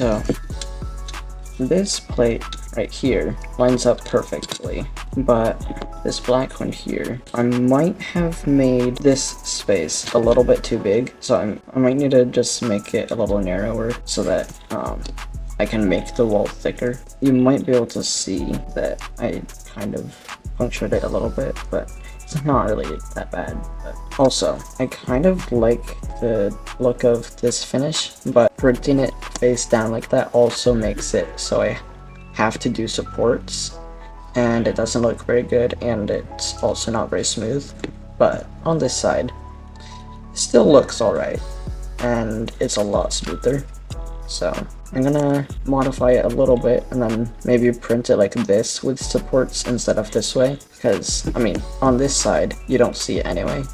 So this plate right here lines up perfectly, but this black one here, I might have made this space a little bit too big, so I might need to just make it a little narrower so that I can make the wall thicker. You might be able to see that I kind of punctured it a little bit, but it's not really that bad. But also, I kind of like the look of this finish, but printing it face down like that also makes it so I have to do supports, and it doesn't look very good, and it's also not very smooth. But on this side, it still looks alright, and it's a lot smoother. So I'm gonna modify it a little bit and then maybe print it like this with supports instead of this way, because I mean on this side you don't see it anyway,